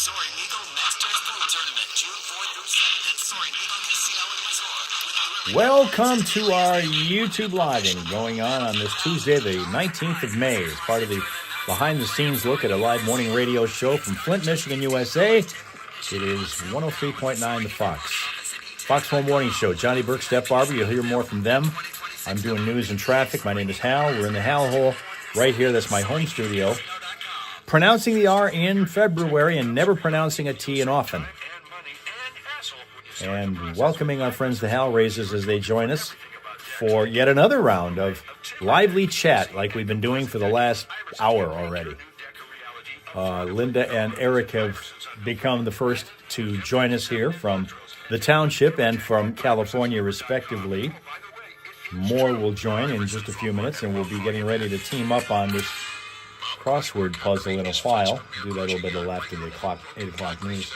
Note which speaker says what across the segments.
Speaker 1: Soaring Eagle Masters Pool Tournament, June 4th through 7th at Soaring Eagle Casino and Resort.
Speaker 2: Welcome to our YouTube Live going on this Tuesday, the 19th of May, as part of the behind-the-scenes look at a live morning radio show from Flint, Michigan, USA. It is 103.9 The Fox. Fox Home Morning Show. Johnny Burke, Steph Barber. You'll hear more from them. I'm doing news and traffic. My name is Hal. We're in the Hal Hole right here. That's my home studio. Pronouncing the R in February and never pronouncing a T in often. And welcoming our friends the Hal Raisers as they join us for yet another round of lively chat like we've been doing for the last hour already. Linda and Eric have become the first to join us here from the township and from California, respectively. More will join in just a few minutes, and we'll be getting ready to team up on this crossword puzzle in a while. Do that a little bit after the 8 o'clock news.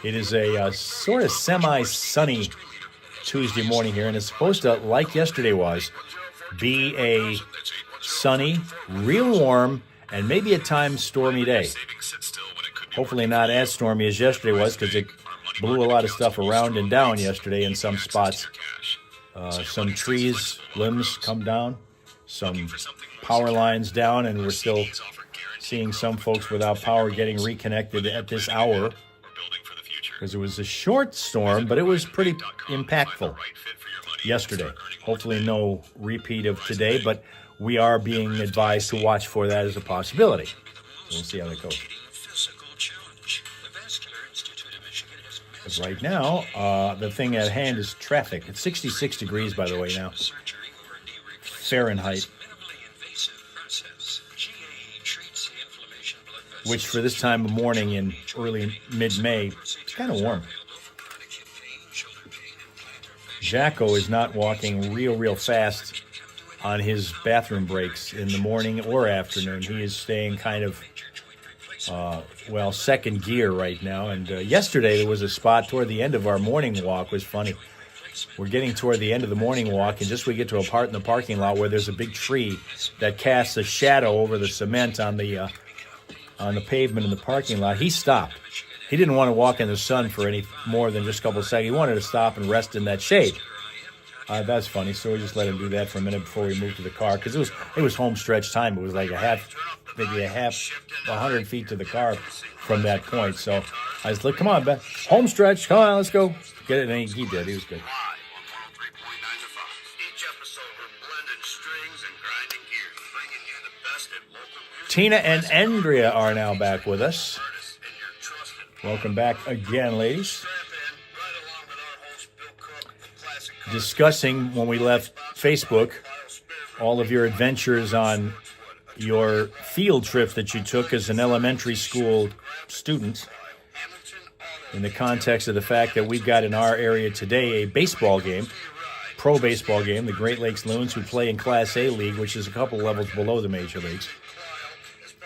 Speaker 2: It is a sort of semi-sunny Tuesday morning here, and it's supposed to, like yesterday was, be a sunny, real warm, and maybe at times stormy day. Hopefully not as stormy as yesterday was, because it blew a lot of stuff around and down yesterday in some spots. Some trees, limbs come down, some power lines down, and we're still seeing some folks without power getting reconnected at this hour, because it was a short storm, but it was pretty impactful yesterday. Hopefully no repeat of today, but we are being advised to watch for that as a possibility. We'll see how that goes. But right now, the thing at hand is traffic. It's 66 degrees, by the way, now. Fahrenheit. Which for this time of morning in early mid-May, it's kind of warm. Jacko is not walking real fast on his bathroom breaks in the morning or afternoon. He is staying kind of, second gear right now. And yesterday there was a spot toward the end of our morning walk. It was funny. We're getting toward the end of the morning walk, and just we get to a part in the parking lot where there's a big tree that casts a shadow over the cement on the pavement in the parking lot. He stopped. He didn't want to walk in the sun for any more than just a couple of seconds. He wanted to stop and rest in that shade. That's funny. So we just let him do that for a minute before we moved to the car, because it was home stretch time. It was like maybe a half, 100 feet to the car from that point. So I was like, come on, Ben. Home stretch. Come on, let's go. Get it. And he did. He was good. Tina and Andrea are now back with us. Welcome back again, ladies. Discussing, when we left Facebook, all of your adventures on your field trip that you took as an elementary school student, in the context of the fact that we've got in our area today a baseball game, pro baseball game, the Great Lakes Loons, who play in Class A League, which is a couple levels below the major leagues.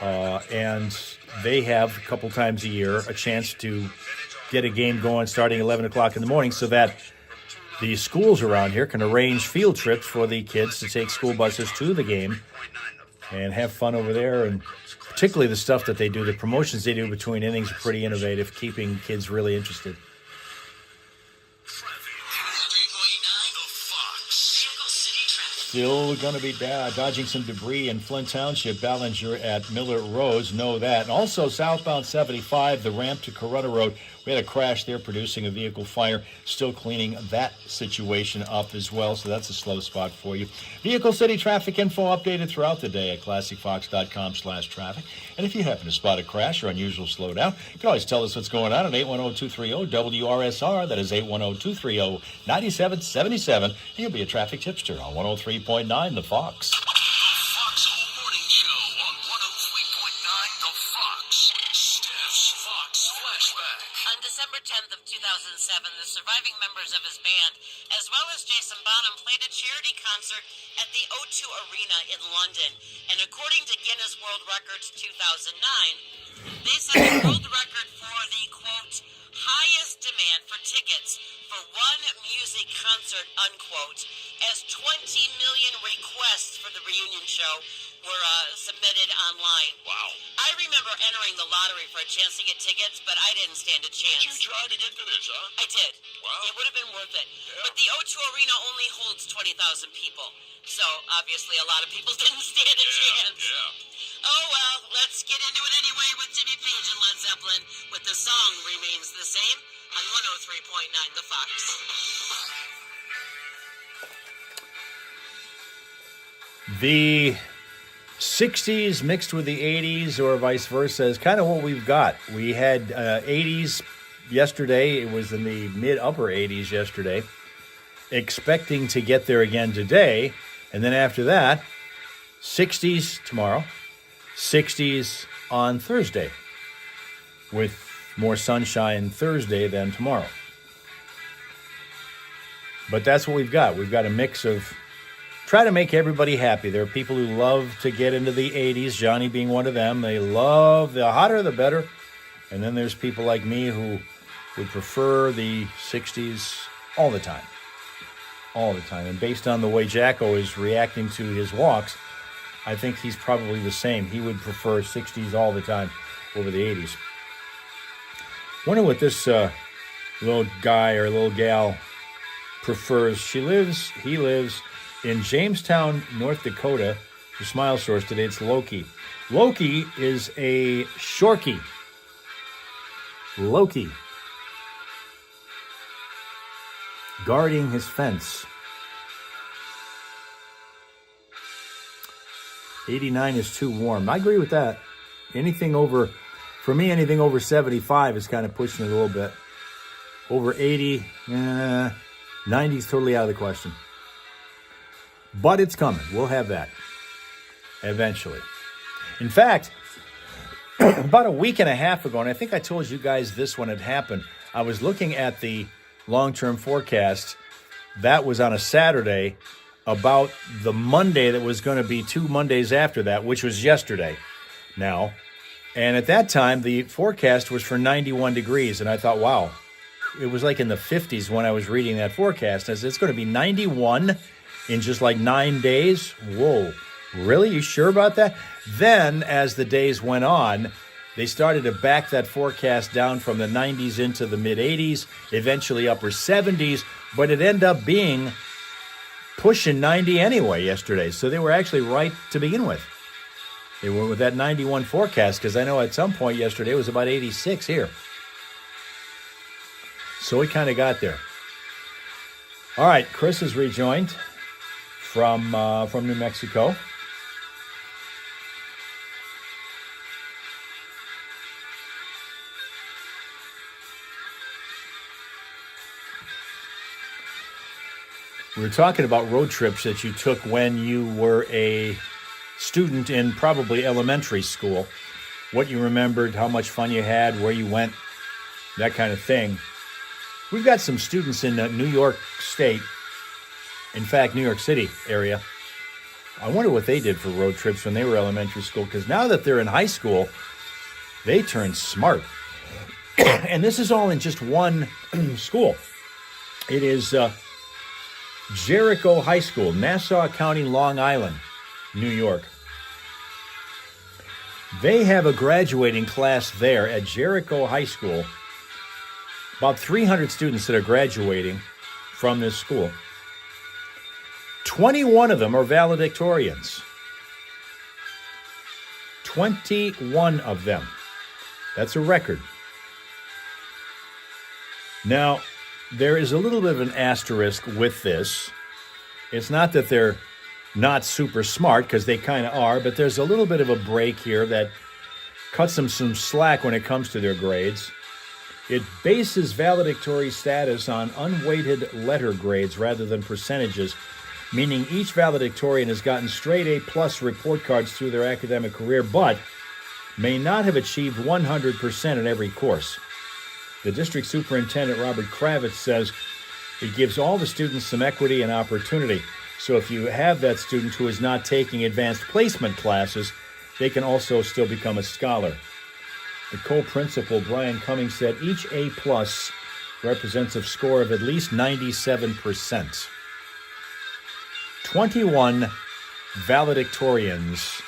Speaker 2: And they have a couple times a year a chance to get a game going starting 11 o'clock in the morning, so that the schools around here can arrange field trips for the kids to take school buses to the game and have fun over there. And particularly the stuff that they do, the promotions they do between innings are pretty innovative, keeping kids really interested. Still going to be dodging some debris in Flint Township, Ballinger at Miller Rose, know that. And also southbound 75, the ramp to Corona Road. We had a crash there, producing a vehicle fire. Still cleaning that situation up as well, so that's a slow spot for you. Vehicle City traffic info updated throughout the day at classicfox.com/traffic. And if you happen to spot a crash or unusual slowdown, you can always tell us what's going on at 810-230-WRSR. That is 810-230-9777. And you'll be a traffic tipster on 103.9 The Fox.
Speaker 3: December 10th of 2007, the surviving members of his band, as well as Jason Bonham, played a charity concert at the O2 Arena in London. And according to Guinness World Records 2009, they set the world record for the, quote, highest demand for tickets for one music concert, unquote, as 20 million requests for the reunion show were submitted online.
Speaker 1: Wow.
Speaker 3: I remember entering the lottery for a chance to get tickets, but I didn't stand a
Speaker 1: Did
Speaker 3: chance.
Speaker 1: you try to get to this, huh?
Speaker 3: I did.
Speaker 1: Wow.
Speaker 3: It would have been worth it.
Speaker 1: Yeah.
Speaker 3: But the O2 Arena only holds 20,000 people. So obviously a lot of people didn't stand a chance.
Speaker 1: Yeah.
Speaker 3: Oh well, let's get into it anyway with Jimmy Page and Led Zeppelin with The Song Remains the Same on 103.9 The Fox.
Speaker 2: The 60s mixed with the 80s or vice versa is kind of what we've got. We had 80s yesterday. It was in the mid-upper 80s yesterday. Expecting to get there again today. And then after that, 60s tomorrow, 60s on Thursday, with more sunshine Thursday than tomorrow. But that's what we've got. We've got a mix of try to make everybody happy. There are people who love to get into the 80s, Johnny being one of them. They love the hotter the better. And then there's people like me who would prefer the 60s all the time. All the time. And based on the way Jacko is reacting to his walks, I think he's probably the same. He would prefer 60s all the time over the 80s. Wonder what this little guy or little gal prefers. He lives in Jamestown, North Dakota. The Smile Source today, it's Loki. Loki is a Shorkie. Loki. Guarding his fence. 89 is too warm. I agree with that. For me, anything over 75 is kind of pushing it a little bit. Over 80, 90 is totally out of the question. But it's coming. We'll have that eventually. In fact, about a week and a half ago, and I think I told you guys this when it happened, I was looking at the long-term forecast. That was on a Saturday about the Monday that was going to be 2 Mondays after that, which was yesterday now. And at that time, the forecast was for 91 degrees. And I thought, wow, it was like in the 50s when I was reading that forecast. I said, it's going to be 91 in just like 9 days. Whoa, really? You sure about that? Then, as the days went on, they started to back that forecast down from the 90s into the mid-80s, eventually upper 70s, but it ended up being pushing 90 anyway yesterday. So they were actually right to begin with. They went with that 91 forecast because I know at some point yesterday it was about 86 here. So we kind of got there. All right, Chris has rejoined from New Mexico. We were talking about road trips that you took when you were a student in probably elementary school. What you remembered, how much fun you had, where you went, that kind of thing. We've got some students in New York State, in fact, New York City area. I wonder what they did for road trips when they were elementary school, because now that they're in high school, they turned smart. And this is all in just one school. It is Jericho High School, Nassau County, Long Island, New York. They have a graduating class there at Jericho High School. About 300 students that are graduating from this school. 21 of them are valedictorians. 21 of them. That's a record. Now, there is a little bit of an asterisk with this. It's not that they're not super smart, because they kind of are, but there's a little bit of a break here that cuts them some slack when it comes to their grades. It bases valedictory status on unweighted letter grades rather than percentages, meaning each valedictorian has gotten straight A+ report cards through their academic career, but may not have achieved 100% in every course. The district superintendent, Robert Kravitz, says it gives all the students some equity and opportunity. So if you have that student who is not taking advanced placement classes, they can also still become a scholar. The co-principal, Brian Cummings, said each A+ represents a score of at least 97%. 21 valedictorians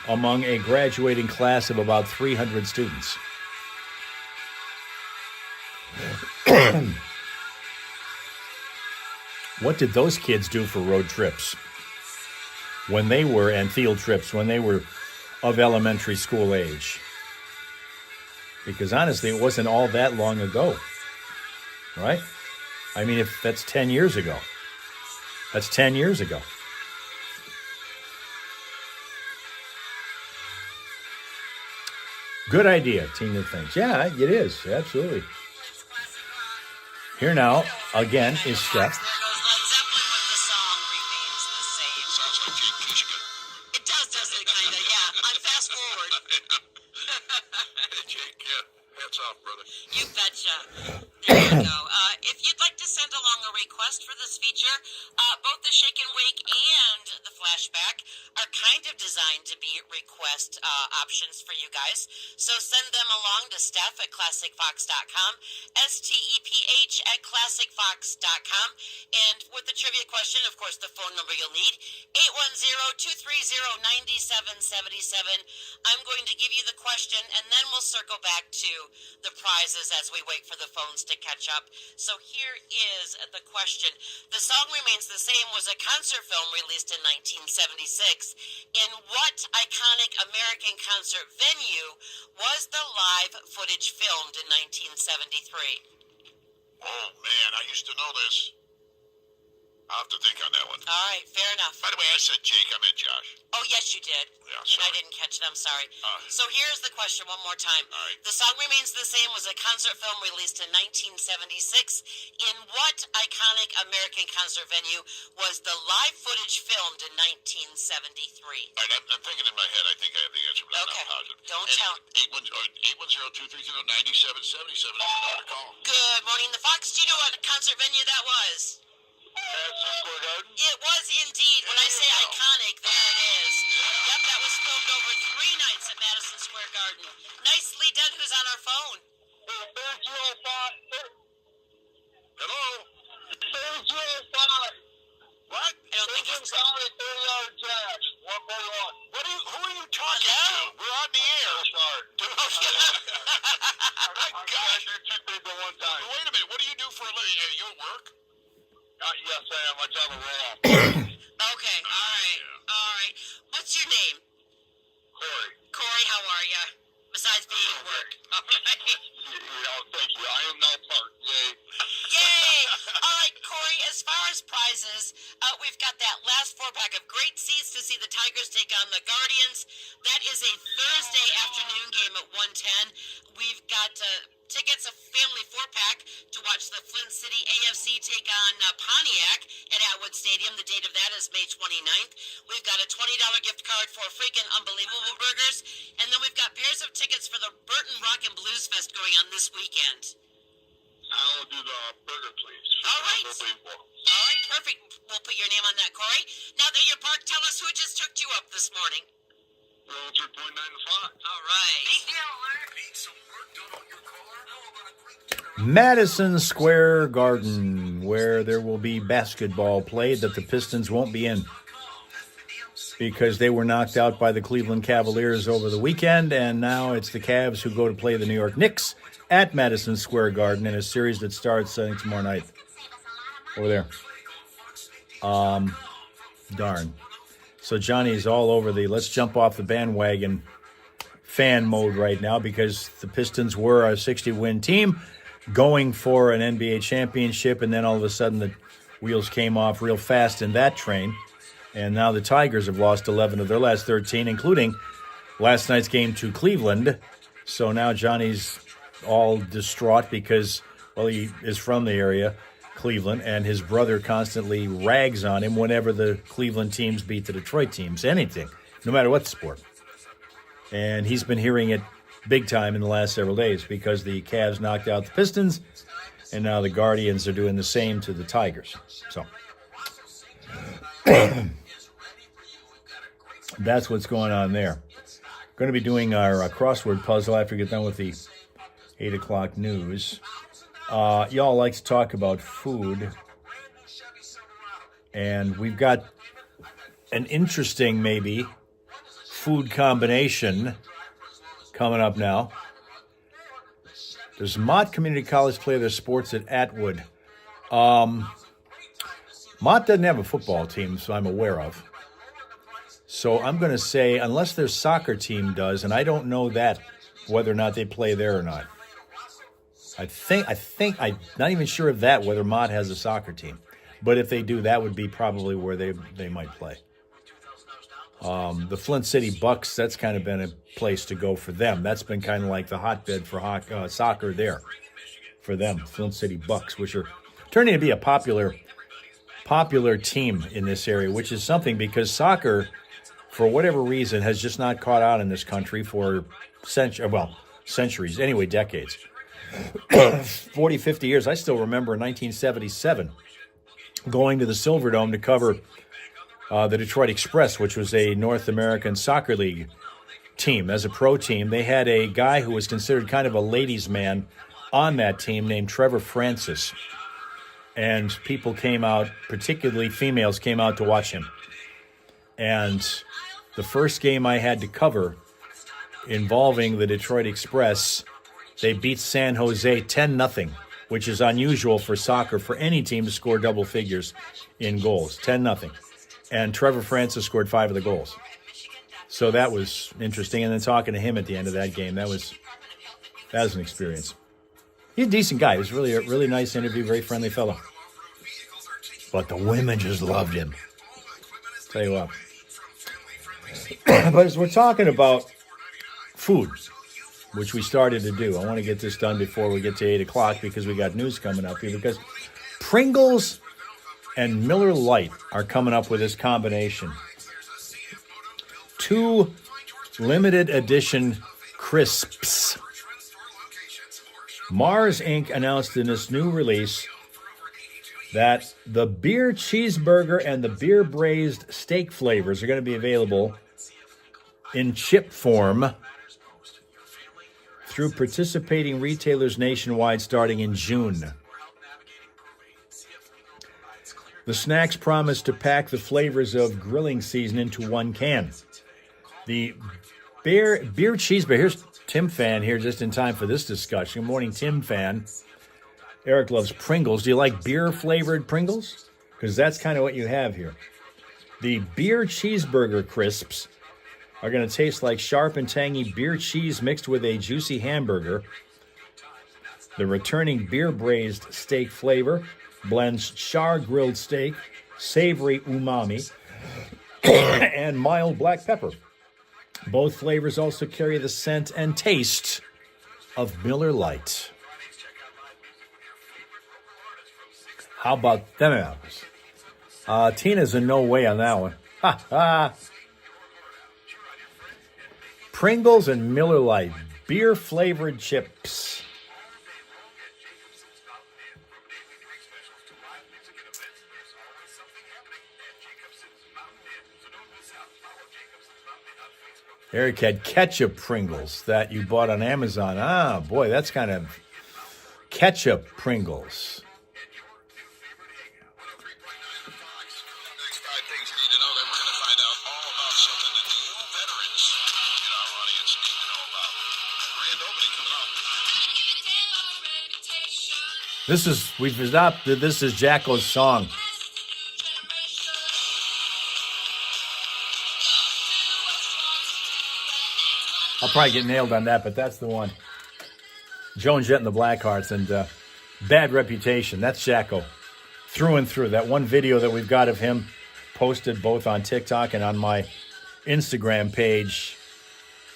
Speaker 2: among a graduating class of about 300 students. What did those kids do for road trips when they were, and field trips, when they were of elementary school age? Because honestly, it wasn't all that long ago, right? I mean, if that's 10 years ago, that's 10 years ago. Good idea, Team of Things. Yeah, it is, absolutely. Here now, again, is Steph.
Speaker 3: There goes Led Zeppelin with the song Remains the Same.
Speaker 1: Sounds like Jake Keisha.
Speaker 3: It does, doesn't it, kind of? Yeah, I'm fast forward.
Speaker 1: Hey, Jake, hats off, brother.
Speaker 3: You betcha. There you go. If you'd like to send along a request for this feature, both the Shake and Wake and the Flashback are kind of designed to be request options for you guys. So send them along to Steph at ClassicFox.com, STEPH at ClassicFox.com. And with the trivia question, of course, the phone number you'll need, 810-230-9777. I'm going to give you the question, and then we'll circle back to the prizes as we wait for the phones to catch up. So here is the question. The Song Remains the Same was a concert film released in 1976. In what iconic American concert venue was the live footage filmed in 1973?
Speaker 1: Oh, man, I used to know this. I'll have to think on that one.
Speaker 3: All right, fair enough.
Speaker 1: By the way, I said Jake, I meant Josh.
Speaker 3: Oh, yes, you did.
Speaker 1: Yeah,
Speaker 3: and I
Speaker 1: sorry.
Speaker 3: didn't catch it. I'm sorry.
Speaker 1: Uh,
Speaker 3: So here's the question one more time.
Speaker 1: All right.
Speaker 3: The Song Remains the Same was a concert film released in 1976. In what iconic American concert venue was the live footage filmed in 1973?
Speaker 1: All right, I'm thinking in my head. I think I have the answer, but I'm
Speaker 3: Okay.
Speaker 1: not positive.
Speaker 3: Don't
Speaker 1: And
Speaker 3: tell.
Speaker 1: 810-230-9777 is the number to call.
Speaker 3: Good morning, the Fox. Do you know what concert venue that was?
Speaker 1: Madison Square Garden?
Speaker 3: It was indeed. When I say iconic, there it is. Yep, that was filmed over 3 nights at Madison Square Garden. Nicely done. Who's on our phone?
Speaker 1: Hello? What?
Speaker 3: I don't think it's...
Speaker 1: Who are you talking to? We're on the air. My gosh. Wait a minute. What do you do for a living? Are you at work?
Speaker 4: Yes, I am. I drive a roll-off.
Speaker 3: Okay, all right, all right. What's your name?
Speaker 4: Corey.
Speaker 3: Corey, how are ya? Besides being at work. All right.
Speaker 4: Thank you. I am now part. Yay.
Speaker 3: Yay! All right, Corey, as far as prizes, we've got that last 4-pack of great seats to see the Tigers take on the Guardians. That is a Thursday afternoon game at 1:10. We've got tickets, a family 4-pack to watch the Flint City AFC take on Pontiac at Atwood Stadium. The date of that is May 29th. We've got a $20 gift card for freaking unbelievable burgers. And then we've got pairs of tickets for the Burton Rock and Blues Fest going on this weekend.
Speaker 4: I'll do the burger, please.
Speaker 3: All right.
Speaker 4: Unbelievable.
Speaker 3: All right, perfect. We'll put your name on that, Corey. Now that you're parked, tell us who just hooked you up this morning.
Speaker 4: 3.9 to 5.
Speaker 3: All right.
Speaker 1: Need some work done on your car? How about a quick dinner?
Speaker 2: Madison Square Garden, where there will be basketball played that the Pistons won't be in because they were knocked out by the Cleveland Cavaliers over the weekend, and now it's the Cavs who go to play the New York Knicks at Madison Square Garden in a series that starts, I think, tomorrow night. Over there. Darn. So Johnny's all over the let's jump off the bandwagon fan mode right now because the Pistons were a 60-win team going for an NBA championship, and then all of a sudden the wheels came off real fast in that train. And now the Tigers have lost 11 of their last 13, including last night's game to Cleveland. So now Johnny's all distraught because, well, he is from the area, Cleveland, and his brother constantly rags on him whenever the Cleveland teams beat the Detroit teams, anything, no matter what the sport. And he's been hearing it big time in the last several days because the Cavs knocked out the Pistons, and now the Guardians are doing the same to the Tigers. So that's what's going on there. Going to be doing our crossword puzzle after we get done with the 8 o'clock news. Y'all like to talk about food, and we've got an interesting, maybe, food combination coming up now. Does Mott Community College play their sports at Atwood? Mott doesn't have a football team, so I'm aware of. So I'm going to say, unless their soccer team does, and I don't know that, whether or not they play there or not. I'm not even sure of that, whether Mott has a soccer team. But if they do, that would be probably where they might play. The Flint City Bucks, that's kind of been a place to go for them. That's been kind of like the hotbed for soccer there for them, Flint City Bucks, which are turning to be a popular team in this area, which is something because soccer, for whatever reason, has just not caught on in this country for centuries, anyway, decades. 40, 50 years. I still remember in 1977 going to the Silverdome to cover the Detroit Express, which was a North American Soccer League team. As a pro team, they had a guy who was considered kind of a ladies' man on that team named Trevor Francis. And people came out, particularly females, came out to watch him. And the first game I had to cover involving the Detroit Express, they beat San Jose 10-0, which is unusual for soccer, for any team to score double figures in goals, 10-0. And Trevor Francis scored 5 of the goals. So that was interesting. And then talking to him at the end of that game, that was an experience. He's a decent guy. It was really a really nice interview, very friendly fellow. But the women just loved him. Tell you what. But as we're talking about food, which we started to do, I want to get this done before we get to 8 o'clock because we got news coming up here. Because Pringles and Miller Lite are coming up with this combination. 2 limited edition crisps. Mars Inc. announced in this new release that the beer cheeseburger and the beer braised steak flavors are going to be available in chip form through participating retailers nationwide starting in June. The snacks promise to pack the flavors of grilling season into one can. The beer cheeseburger. Here's Tim Fan here just in time for this discussion. Good morning, Tim Fan. Eric loves Pringles. Do you like beer-flavored Pringles? Because that's kind of what you have here. The beer cheeseburger crisps are going to taste like sharp and tangy beer cheese mixed with a juicy hamburger. The returning beer braised steak flavor blends char grilled steak, savory umami, and mild black pepper. Both flavors also carry the scent and taste of Miller Lite. How about them apples? Tina's in no way on that one. Ha ha. Pringles and Miller Lite, beer-flavored chips. Eric had ketchup Pringles that you bought on Amazon. Ah, boy, that's kind of ketchup Pringles.
Speaker 4: Next 5 things you need to know that we're going to find out all about something that the new veterans in our audience need to know about. Grand opening coming up.
Speaker 2: This is Jacko's song. I'll probably get nailed on that, but that's the one. Joan Jett and the Blackhearts and Bad Reputation. That's Jacko. Through and through. That one video that we've got of him posted both on TikTok and on my Instagram page,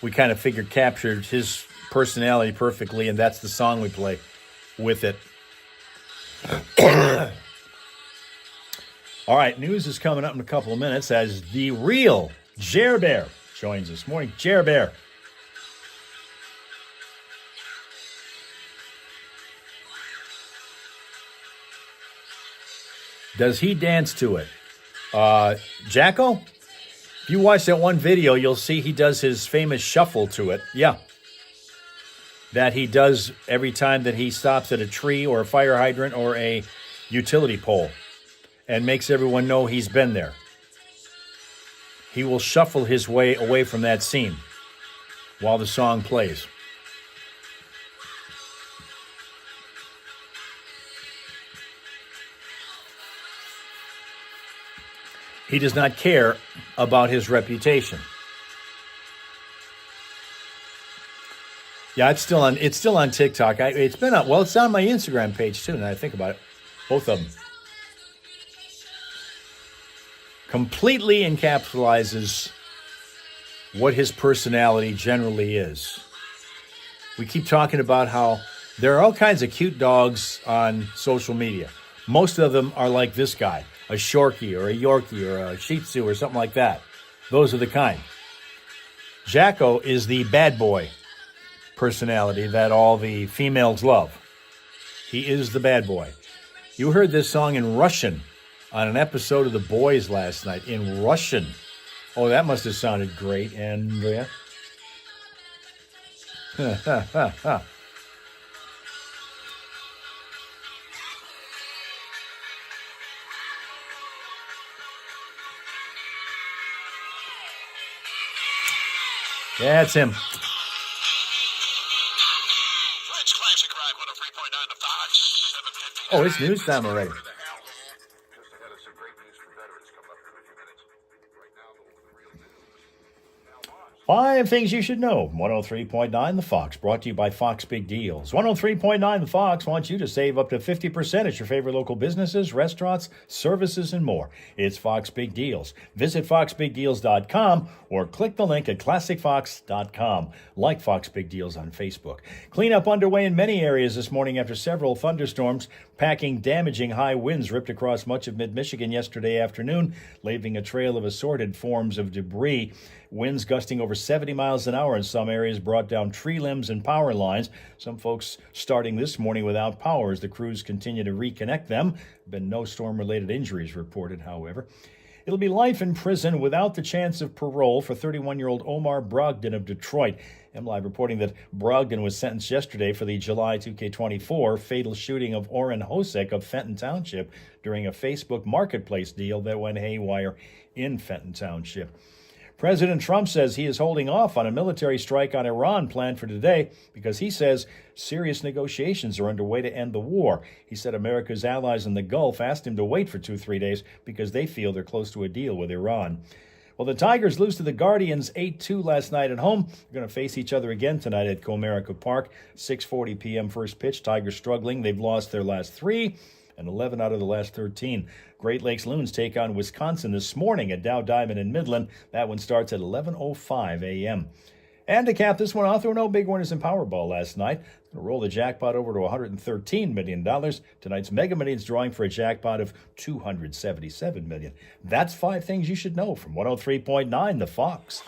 Speaker 2: we kind of figured captured his personality perfectly, and that's the song we play with it. All right, news is coming up in a couple of minutes as the real Jer Bear joins us. Morning, Jer Bear. Does he dance to it? Jacko? If you watch that one video, you'll see he does his famous shuffle to it. Yeah. That he does every time that he stops at a tree or a fire hydrant or a utility pole and makes everyone know he's been there. he will shuffle his way away from that scene while the song plays. He does not care about his reputation. Yeah, it's still on TikTok. It's on my Instagram page too. Now I think about it, both of them. Completely encapsulates what his personality generally is. We keep talking about how there are all kinds of cute dogs on social media. Most of them are like this guy, a Shorkie or a Yorkie or a Shih Tzu or something like that. Those are the kind. Jacko is the bad boy personality that all the females love. He is the bad boy. You heard this song in Russian on an episode of The Boys last night. In Russian. Oh, that must have sounded great, Andrea. Yeah, it's him.
Speaker 4: French Classic Rock 103.9 The Fox, 7:50.
Speaker 2: Oh, it's news time already.
Speaker 4: Just ahead of some great news for veterans coming up here in a few minutes. Right now, the real news. Hal Maas.
Speaker 2: 5 things you should know. 103.9 The Fox, brought to you by Fox Big Deals. 103.9 The Fox wants you to save up to 50% at your favorite local businesses, restaurants, services, and more. It's Fox Big Deals. Visit foxbigdeals.com or click the link at classicfox.com. Like Fox Big Deals on Facebook. Cleanup underway in many areas this morning after several thunderstorms packing damaging high winds ripped across much of mid-Michigan yesterday afternoon, leaving a trail of assorted forms of debris. Winds gusting over 70 miles an hour in some areas brought down tree limbs and power lines. Some folks starting this morning without power as the crews continue to reconnect them. Been no storm-related injuries reported, however. It'll be life in prison without the chance of parole for 31-year-old Omar Brogdon of Detroit. MLive reporting that Brogdon was sentenced yesterday for the July 2K24 fatal shooting of Orrin Hosek of Fenton Township during a Facebook marketplace deal that went haywire in Fenton Township. President Trump says he is holding off on a military strike on Iran planned for today because he says serious negotiations are underway to end the war. He said America's allies in the Gulf asked him to wait for 2-3 days because they feel they're close to a deal with Iran. Well, the Tigers lose to the Guardians 8-2 last night at home. They're going to face each other again tonight at Comerica Park. 6:40 p.m. first pitch. Tigers struggling. They've lost their last 3 and 11 out of the last 13. Great Lakes Loons take on Wisconsin this morning at Dow Diamond in Midland. That one starts at 11:05 a.m. And to cap this one off, there were no big winners in Powerball last night. Going to roll the jackpot over to $113 million. Tonight's Mega Millions drawing for a jackpot of $277 million. That's 5 things you should know from 103.9 The Fox.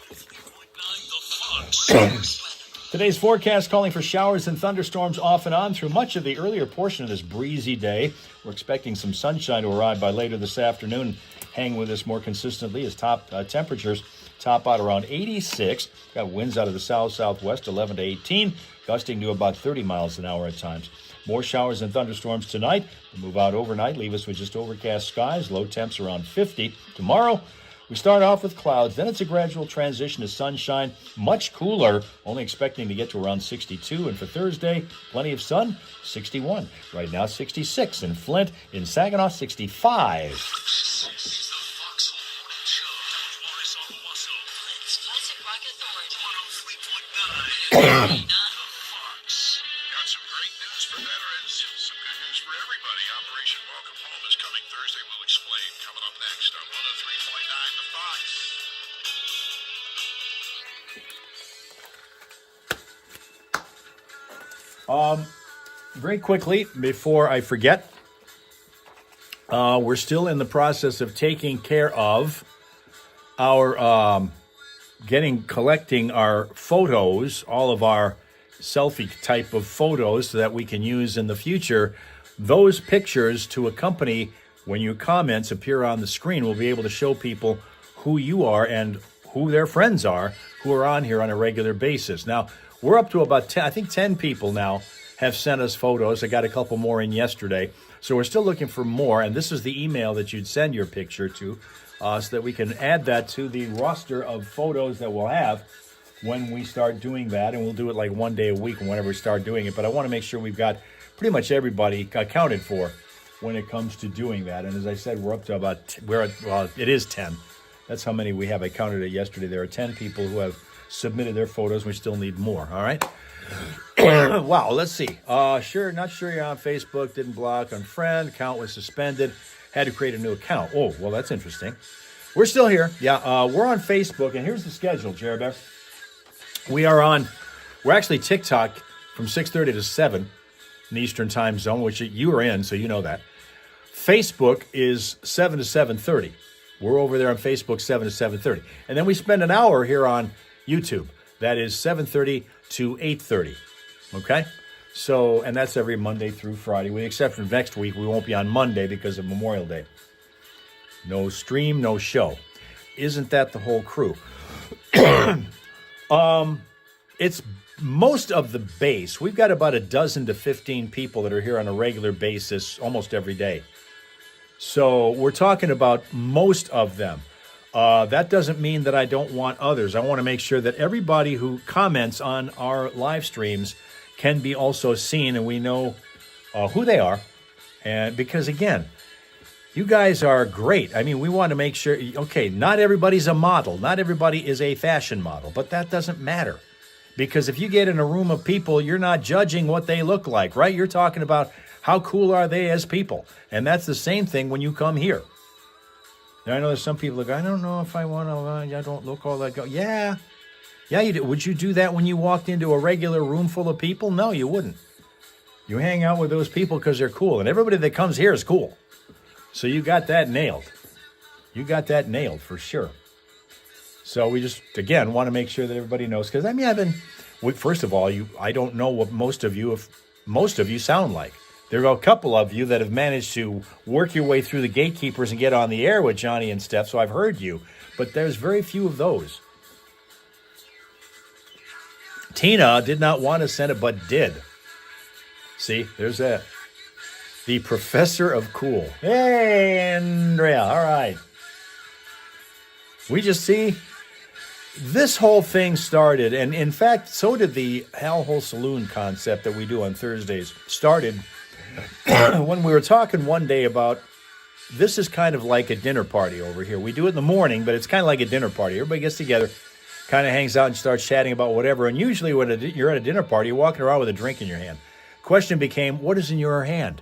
Speaker 2: Today's forecast calling for showers and thunderstorms off and on through much of the earlier portion of this breezy day. We're expecting some sunshine to arrive by later this afternoon. Hang with us more consistently as top temperatures top out around 86. Got winds out of the south-southwest, 11 to 18, gusting to about 30 miles an hour at times. More showers and thunderstorms tonight. We'll move out overnight, leave us with just overcast skies, low temps around 50. Tomorrow, we start off with clouds, then it's a gradual transition to sunshine, much cooler, only expecting to get to around 62. And for Thursday, plenty of sun, 61. Right now, 66 in Flint, in Saginaw, 65.
Speaker 4: Got some great news for veterans, some good news for everybody. Operation Welcome Home is coming Thursday. We'll explain. Coming up next on 103.9 The Fox.
Speaker 2: Very quickly, before I forget, we're still in the process of taking care of our collecting our photos, all of our selfie type of photos so that we can use in the future. Those pictures to accompany when your comments appear on the screen. We'll be able to show people who you are and who their friends are who are on here on a regular basis. Now, we're up to about 10 people now have sent us photos. I got a couple more in yesterday. So we're still looking for more, and this is the email that you'd send your picture to. so that we can add that to the roster of photos that we'll have when we start doing that. And we'll do it like one day a week whenever we start doing it. But I want to make sure we've got pretty much everybody accounted for when it comes to doing that. And as I said, we're up to about, it is 10. That's how many we have. I counted it yesterday. There are 10 people who have submitted their photos. We still need more, all right? Wow, let's see. Not sure you're on Facebook. Didn't block, unfriend. Account was suspended. Had to create a new account. Oh, well, that's interesting. We're still here. Yeah, we're on Facebook. And here's the schedule, Jeremy. We're actually TikTok from 6:30 to 7 in the Eastern time zone, which you are in, so you know that. Facebook is 7 to 7:30. We're over there on Facebook 7 to 7:30. And then we spend an hour here on YouTube. That is 7:30 to 8:30. Okay? So, and that's every Monday through Friday. With the exception of next week, we won't be on Monday because of Memorial Day. No stream, no show. Isn't that the whole crew? It's most of the base. We've got about a dozen to 15 people that are here on a regular basis almost every day. So we're talking about most of them. That doesn't mean that I don't want others. I want to make sure that everybody who comments on our live streams can be also seen, and we know who they are. And because, again, you guys are great. I mean, we want to make sure, okay, not everybody's a model. Not everybody is a fashion model, but that doesn't matter. Because if you get in a room of people, you're not judging what they look like, right? You're talking about how cool are they as people. And that's the same thing when you come here. Now, I know there's some people that go, I don't know if I want to, I don't look all that good. Yeah, you do. Would you do that when you walked into a regular room full of people? No, you wouldn't. You hang out with those people because they're cool. And everybody that comes here is cool. So you got that nailed. You got that nailed for sure. So we just, again, want to make sure that everybody knows. Because, I mean, first of all, I don't know what most of you sound like. There are a couple of you that have managed to work your way through the gatekeepers and get on the air with Johnny and Steph, so I've heard you. But there's very few of those. Tina did not want to send it, but did. See, there's that. The professor of cool. Hey, Andrea, all right. We just see this whole thing started, and in fact, so did the Hal Hole Saloon concept that we do on Thursdays, started when we were talking one day about this is kind of like a dinner party over here. We do it in the morning, but it's kind of like a dinner party. Everybody gets together, kind of hangs out and starts chatting about whatever. And usually when you're at a dinner party, you're walking around with a drink in your hand. Question became, what is in your hand?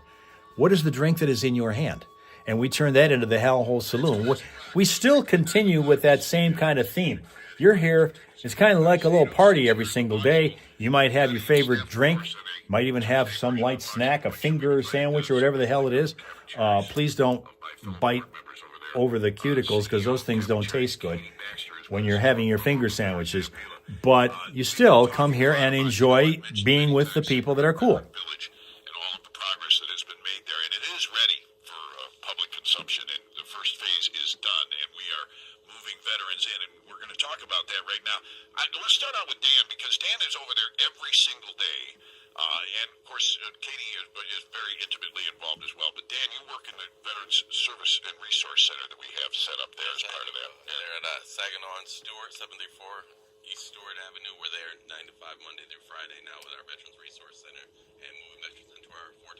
Speaker 2: What is the drink that is in your hand? And we turned that into the Hal Hole Saloon. We still continue with that same kind of theme. You're here. It's kind of like a little party every single day. You might have your favorite drink. Might even have some light snack, a finger sandwich or whatever the hell it is. Please don't bite over the cuticles because those things don't taste good when you're having your finger sandwiches. But you still come here and enjoy being with the people that are cool.
Speaker 4: And all of the progress that has been made there, and it is ready for public consumption, and the first phase is done, and we are moving veterans in, and we're going to talk about that right now. Let's start out with Dan, because Dan is over there every single day. And, of course, Katie is very intimately involved as well. But, Dan, you work in the Veterans Service and Resource Center that we have set up there as part of that.
Speaker 5: Yeah, they're at Saginaw and Stewart, 734 East Stewart Avenue. We're there 9 to 5 Monday through Friday now with our Veterans Resource Center and moving veterans into our four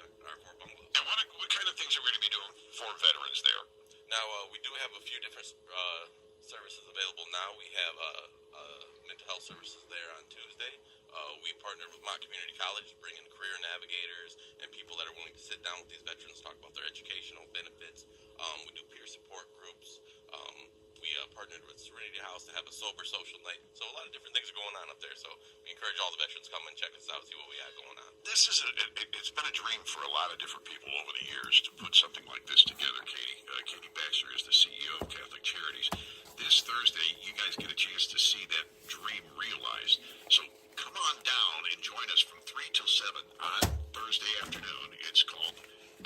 Speaker 5: bungalows.
Speaker 4: And what kind of things are we going to be doing for veterans there?
Speaker 5: Now, we do have a few different services available now. We have mental health services there on Tuesday. We partnered with Mott Community College, bringing career navigators and people that are willing to sit down with these veterans, talk about their educational benefits. We do peer support groups. We partnered with Serenity House to have a sober social night. So a lot of different things are going on up there. So we encourage all the veterans to come and check us out, see what we have going on.
Speaker 4: It's been a dream for a lot of different people over the years to put something like this together, Katie. Katie Baxter is the CEO of Catholic Charities. This Thursday, you guys get a chance to see that dream realized. So come on down and join us from 3 till 7 on Thursday afternoon. It's called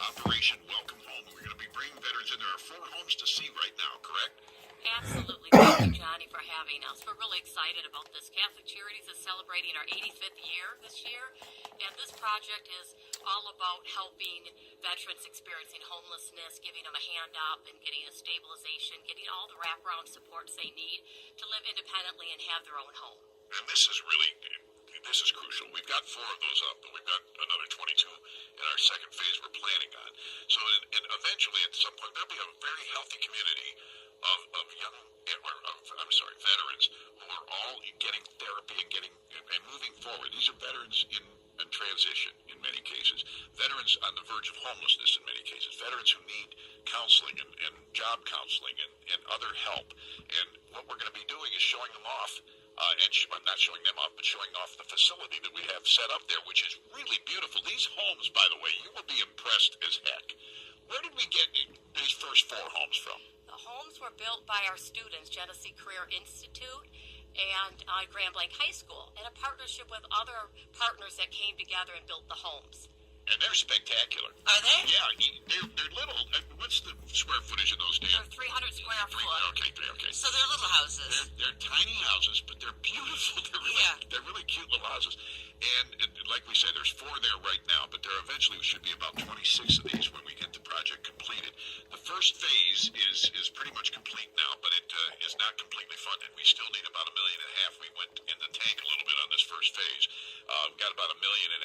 Speaker 4: Operation Welcome Home. We're going to be bringing veterans in. There are 4 homes to see right now, correct?
Speaker 3: Absolutely. Thank you, Johnny, for having us. We're really excited about this. Catholic Charities is celebrating our 85th year this year, and this project is all about helping veterans experiencing homelessness, giving them a hand up and getting a stabilization, getting all the wraparound supports they need to live independently and have their own home.
Speaker 4: And this is crucial. We've got 4 of those up, but we've got another 22 in our second phase we're planning on. So, and eventually at some point, there'll be a very healthy community of veterans who are all getting therapy and moving forward. These are veterans in transition in many cases, veterans on the verge of homelessness in many cases, veterans who need counseling and job counseling and other help. And what we're going to be doing is showing them off. Not showing them off, but showing off the facility that we have set up there, which is really beautiful. These homes, by the way, you will be impressed as heck. Where did we get these first 4 homes from?
Speaker 3: The homes were built by our students, Genesee Career Institute and Grand Blanc High School, in a partnership with other partners that came together and built the homes.
Speaker 4: And they're spectacular.
Speaker 3: Are they?
Speaker 4: Yeah, they're little. What's the square footage of those, Dan?
Speaker 3: They're 300 square foot.
Speaker 4: Okay.
Speaker 3: So they're little houses.
Speaker 4: They're tiny houses, but they're beautiful. They're really cute little houses. And like we said, there's 4 there right now, but there eventually should be about 26 of these when we get the project completed. The first phase is pretty much complete now, but it is not completely funded. We still need about $1.5 million. We went in the tank a little bit on this first phase. We've got about $1.5 million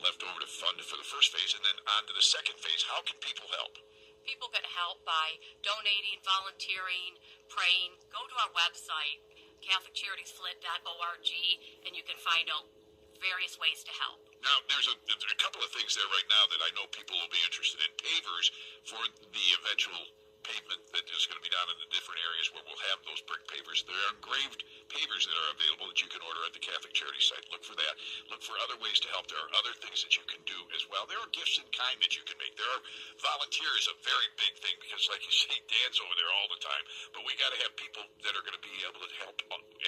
Speaker 4: left over to fund for the first phase, and then on to the second phase. How can people help?
Speaker 3: People can help by donating, volunteering, praying. Go to our website, CatholicCharitiesFlint.org, and you can find out various ways to help.
Speaker 4: Now, there's a couple of things there right now that I know people will be interested in. Pavers for the eventual pavement that is going to be down in the different areas where we'll have those brick pavers. There are engraved pavers that are available that you can order at the Catholic Charity site. Look for that. Look for other ways to help. There are other things that you can do as well. There are gifts in kind that you can make. There are volunteers, a very big thing, because like you say, Dan's over there all the time. But we got to have people that are going to be able to help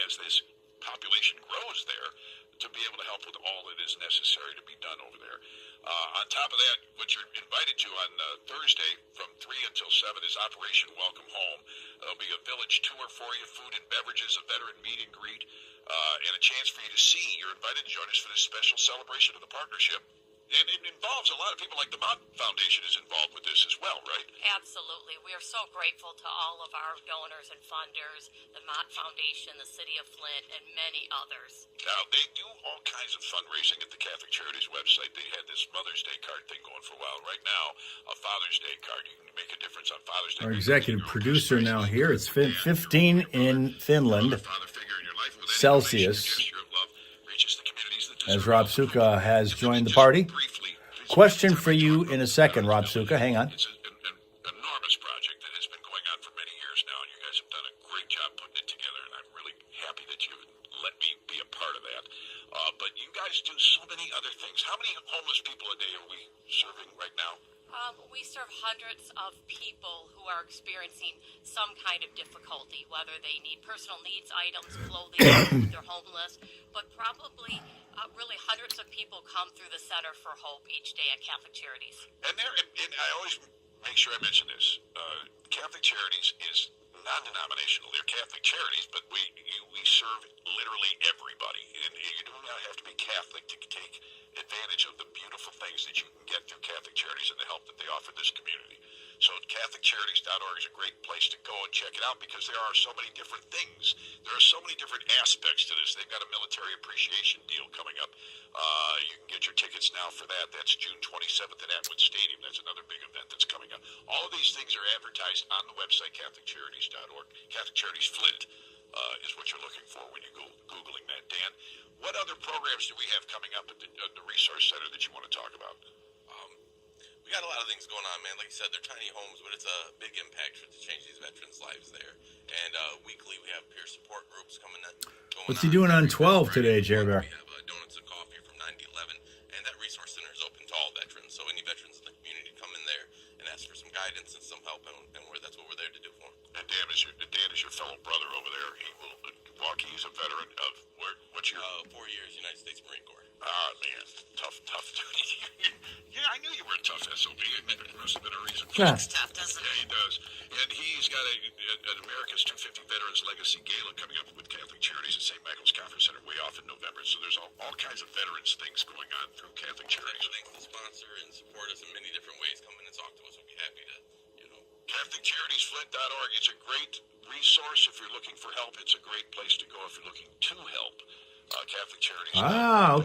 Speaker 4: as this population grows there, to be able to help with all that is necessary to be done over there. On top of that, what you're invited to on Thursday from 3 until 7 is Operation Welcome Home. There'll be a village tour for you, food and beverages, a veteran meet and greet, and a chance for you to see. You're invited to join us for this special celebration of the partnership. And it involves a lot of people, like the Mott Foundation is involved with this as well, right?
Speaker 3: Absolutely. We are so grateful to all of our donors and funders, the Mott Foundation, the City of Flint, and many others.
Speaker 4: Now, they do all kinds of fundraising at the Catholic Charities website. They had this Mother's Day card thing going for a while. Right now, a Father's Day card. You can make a difference on Father's Day.
Speaker 2: Our executive producer now here. It's 15 in Finland, Celsius, as Rob Suka has joined the party. Question for you in a second, Rob Suka. Hang on.
Speaker 4: It's an enormous project that has been going on for many years now, and you guys have done a great job putting it together, and I'm really happy that you let me be a part of that. But you guys do so many other things. How many homeless people a day are we serving right now?
Speaker 3: We serve hundreds of people who are experiencing some kind of difficulty, whether they need personal needs items, clothing, they're homeless, but probably really hundreds of people come through the Center for Hope each day at Catholic Charities.
Speaker 4: And I always make sure I mention this. Catholic Charities is non-denominational. They're Catholic charities, but we serve literally everybody. And you do not have to be Catholic to take advantage of the beautiful things that you can get through Catholic Charities and the help that they offer this community. So CatholicCharities.org is a great place to go and check it out, because there are so many different things. There are so many different aspects to this. They've got a military appreciation deal coming up. You can get your tickets now for that. That's June 27th at Atwood Stadium. That's another big event that's coming up. All of these things are advertised on the website, CatholicCharities.org. Catholic Charities Flint is what you're looking for when you go Googling that. Dan, what other programs do we have coming up at the Resource Center that you want to talk about?
Speaker 5: We got a lot of things going on, man. Like you said, they're tiny homes, but it's a big impact to change these veterans' lives there. And weekly, we have peer support groups coming in.
Speaker 2: What's he doing on 12 today, Jerry Bear?
Speaker 5: We have donuts and coffee from 9 to 11, and that resource center is open to all veterans. So any veterans in the community come in there and ask for some guidance and some help, and that's what we're there to do for them.
Speaker 4: And Dan is your fellow brother over there. He will walk. He's a veteran of what's your
Speaker 5: 4 years United States Marine Corps.
Speaker 4: Ah, man, tough dude. Yeah, I knew you were a tough SOB. There must have been a reason.
Speaker 2: Yeah.
Speaker 3: It's tough, doesn't
Speaker 4: Yeah,
Speaker 3: it?
Speaker 4: he does. And he's got an America's 250 Veterans Legacy Gala coming up with Catholic Charities at St. Michael's Conference Center way off in November. So there's all kinds of veterans things going on through Catholic Charities. CatholiCharityMovement.org. It's a great resource if you're looking for help. It's a great place to go if you're looking to help. Catholic Charities.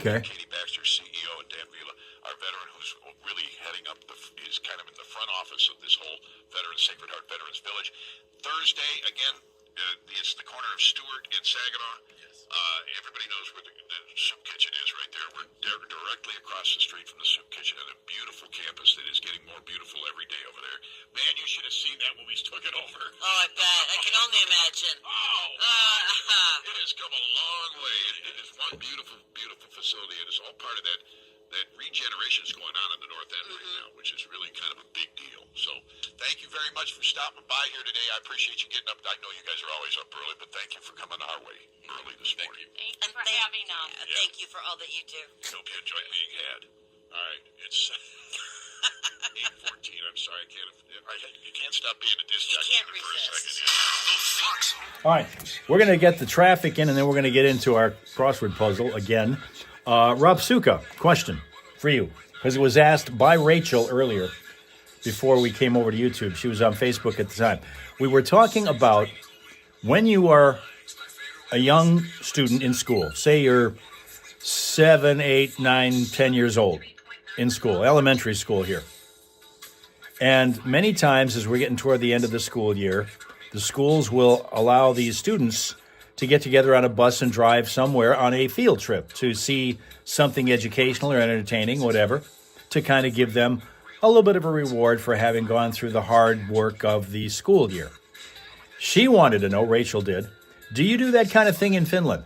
Speaker 2: Okay.
Speaker 4: Katie Baxter, CEO, and Dan Vila, our veteran, who's really heading up is kind of in the front office of this whole Sacred Heart Veterans Village. Thursday, again, it's the corner of Stewart and Saginaw. Yes. Everybody knows where the soup kitchen is right there. We're directly across the street from the soup kitchen and a beautiful campus that is getting more beautiful every day over there. Man, you should have seen that when we took it over.
Speaker 3: Oh, I bet. I can only imagine.
Speaker 4: It has come a long way. It is one beautiful, beautiful facility. It is all part of that regeneration is going on in the North End right now, which is really kind of a big deal. So thank you very much for stopping by here today. I appreciate you getting up. I know you guys are always up early, but thank you for coming our way early this morning.
Speaker 6: Thank you for having us.
Speaker 3: Thank you for all that you do.
Speaker 4: I hope you enjoyed being had. All right, it's 8:14. I'm sorry, you can't stop being a disc jockey
Speaker 3: can't
Speaker 4: for a
Speaker 3: resist.
Speaker 4: second.
Speaker 2: All right, we're going to get the traffic in, and then we're going to get into our crossword puzzle again. Rob Suka, question for you, because it was asked by Rachel earlier before we came over to YouTube. She was on Facebook at the time. We were talking about when you are a young student in school, say you're 7, 8, 9, 10 years old in school, elementary school here. And many times as we're getting toward the end of the school year, the schools will allow these students to get together on a bus and drive somewhere on a field trip to see something educational or entertaining, whatever, to kind of give them a little bit of a reward for having gone through the hard work of the school year. She wanted to know, Rachel did, do you do that kind of thing in Finland,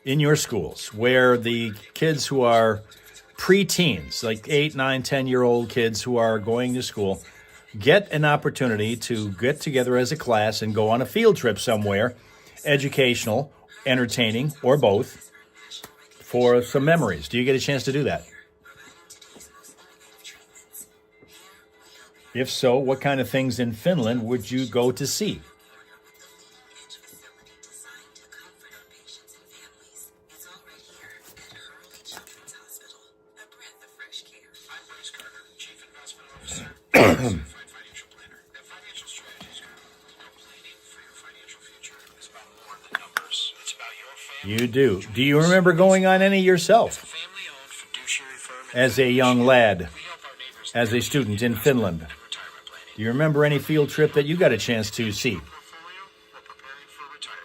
Speaker 2: in your schools, where the kids who are preteens, like 8, 9, 10-year-old kids who are going to school, get an opportunity to get together as a class and go on a field trip somewhere, educational, entertaining, or both, for some memories? Do you get a chance to do that? If so, what kind of things in Finland would you go to see? You do. Do you remember going on any yourself as a young lad, as a student in Finland? Do you remember any field trip that you got a chance to see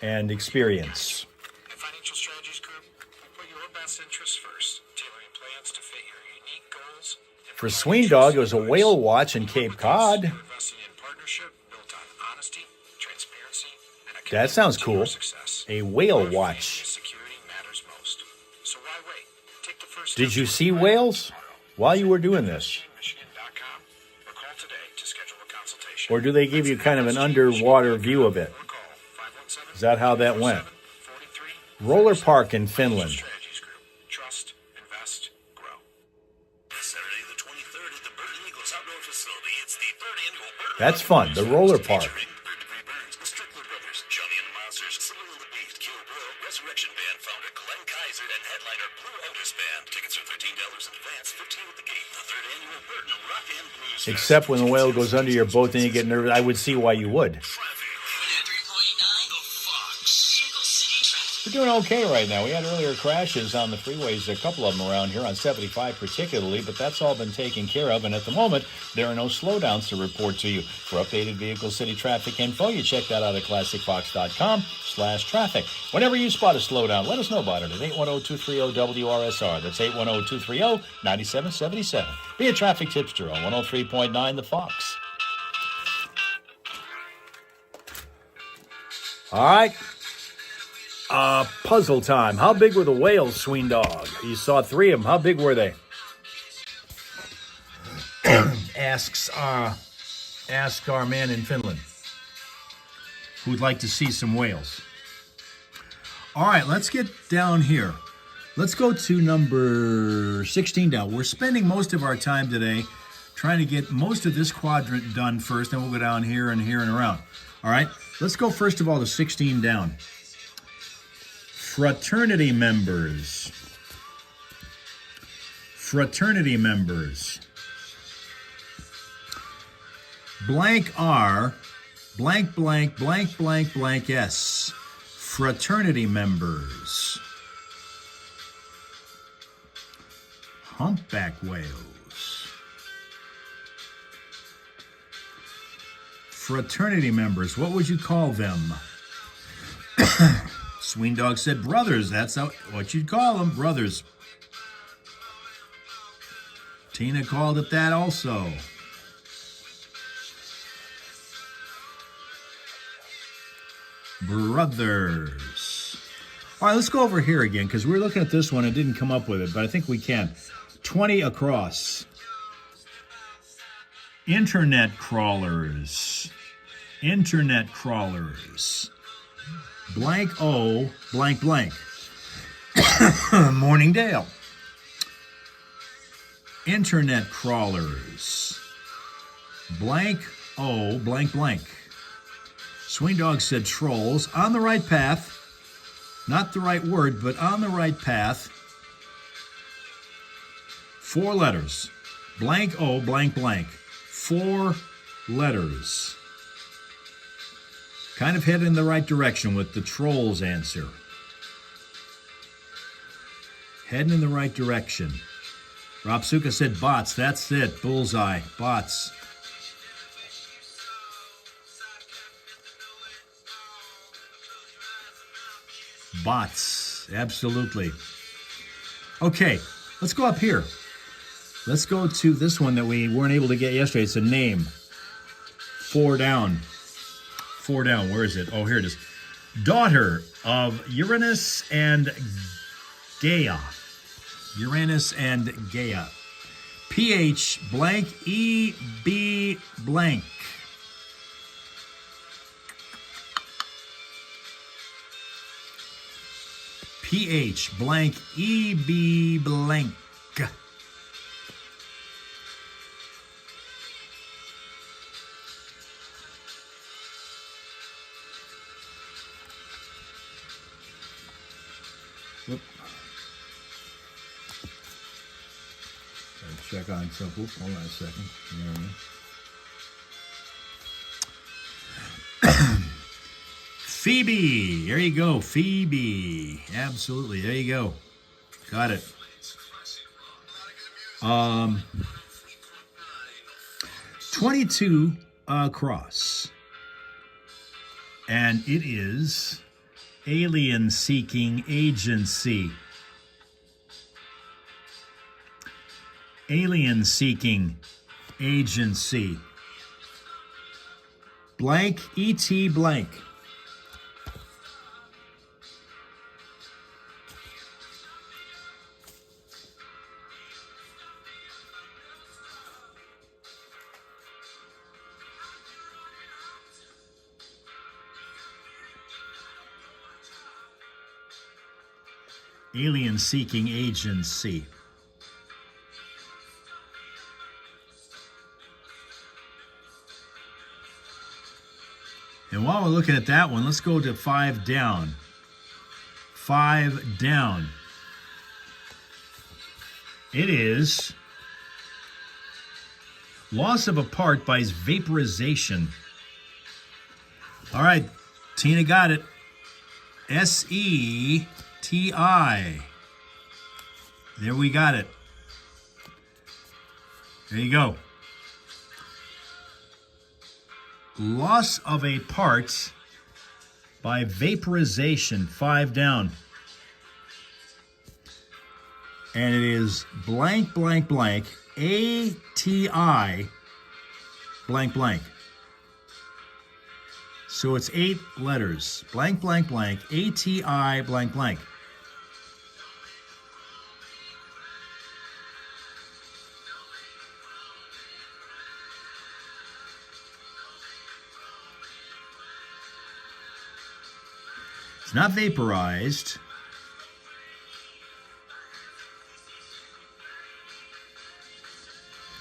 Speaker 2: and experience?
Speaker 7: Financial Strategies Group, we put your best interests first, tailoring plans to fit your unique goals.
Speaker 2: For Sween Dog, it was a whale watch in Cape Cod.
Speaker 7: Investing in partnership built on honesty, transparency, and a
Speaker 2: That sounds cool.
Speaker 7: commitment to success.
Speaker 2: A whale
Speaker 7: Our
Speaker 2: watch.
Speaker 7: family security matters most. So why wait? Take the first
Speaker 2: Did
Speaker 7: step
Speaker 2: you
Speaker 7: toward
Speaker 2: see
Speaker 7: planning
Speaker 2: whales
Speaker 7: tomorrow.
Speaker 2: while you were doing this?
Speaker 7: Michigan.com or call today to schedule a consultation.
Speaker 2: Or do they give you kind of an underwater view of it?
Speaker 7: Or call 517
Speaker 2: Is that how that went?
Speaker 7: 43
Speaker 2: Roller park in Finland.
Speaker 7: Strategies Group. Trust, invest, grow.
Speaker 1: Saturday the 23rd at the Burton Eagles Outdoor Facility. It's the third annual Burton
Speaker 2: That's fun, the roller park.
Speaker 1: Featuring Third Degree Burns, the Strickler Brothers, Johnny and the Monsters, Saloon the Beast, Kill Bill, Resurrection Band founder Glenn Kaiser, and headliner Blue Otis Band. Tickets are $13 in advance, $15 at the gate. The third annual Burton Rock and Blues Fest.
Speaker 2: Except when the whale goes under your boat, then you get nervous. I would see why you would.
Speaker 1: Traffic. 3.9, the Fox. Vehicle City Traffic.
Speaker 2: We're doing okay right now. We had earlier crashes on the freeways, a couple of them around here on 75 particularly, but that's all been taken care of. And at the moment, there are no slowdowns to report to you. For updated Vehicle City traffic info, you check that out at classicfox.com/traffic. Whenever you spot a slowdown, let us know about it at 810-230-WRSR. That's 810-230-9777. Be a traffic tipster on 103.9 The Fox. All right. Puzzle time. How big were the whales, Sween Dog? You saw 3 of them. How big were they? Ask our man in Finland who'd like to see some whales. All right, let's get down here. Let's go to number 16 down. We're spending most of our time today trying to get most of this quadrant done first, then we'll go down here and here and around. All right, let's go first of all to 16 down. Fraternity members. Fraternity members. Blank are blank, blank, blank, blank, blank, S. Fraternity members. Humpback whales. Fraternity members, what would you call them? Sween Dog said brothers. That's what you'd call them, brothers. Tina called it that also. Brothers. All right, let's go over here again because we're looking at this one. I didn't come up with it, but I think we can. 20 across. Internet crawlers. Internet crawlers. Blank O, blank blank. Morningdale. Internet crawlers. Blank O, blank blank. Swing Dog said trolls. On the right path. Not the right word, but on the right path. 4 letters. Blank O, blank blank. 4 letters. Kind of headed in the right direction with the trolls answer. Heading in the right direction. Rob Suka said bots. That's it. Bullseye. Bots. Bots. Absolutely. Okay. Let's go up here. Let's go to this one that we weren't able to get yesterday. It's a name. 4 down. 4 down. Where is it? Oh, here it is. Daughter of Uranus and Gaia. Uranus and Gaia. PH blank EB blank. PH blank EB blank. Whoop. Gotta check on something. Hold on a second. Phoebe. There you go. Phoebe. Absolutely. There you go. Got it. 22 across. And it is Alien Seeking Agency. Alien Seeking Agency. Blank ET blank. Alien Seeking Agency. And while we're looking at that one, let's go to 5 down. 5 down. It is loss of a part by vaporization. All right, Tina got it. SETI. There we got it. There you go. Loss of a part by vaporization. 5 down. And it is blank, blank, blank. ATI blank, blank. So it's 8 letters. Blank, blank, blank. ATI blank, blank. It's not vaporized.